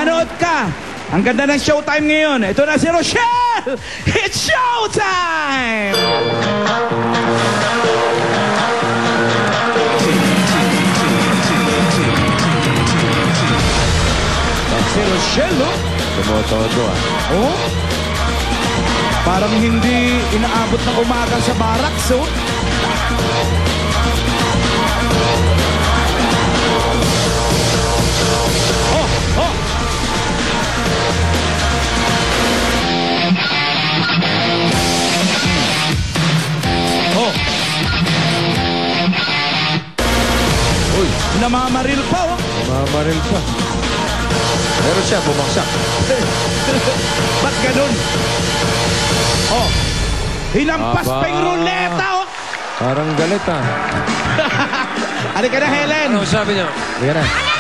manood ka. Ang ganda ng showtime ngayon. Ito na si Rochelle. It's showtime! Si Rochelle, no? Tumotodo, ah. Oh? Parang hindi inaabot ng umaga sa barracks, oh. Oh, oh. Oh. Uy, namamaril pa, oh. Namamaril pa. Pero siya, bumagsak. Ba't ganun? Oh, hinampas pa yung ruleta, oh. Parang galit, ah. Halika na, Helen. Ano sabi niyo? Halika na.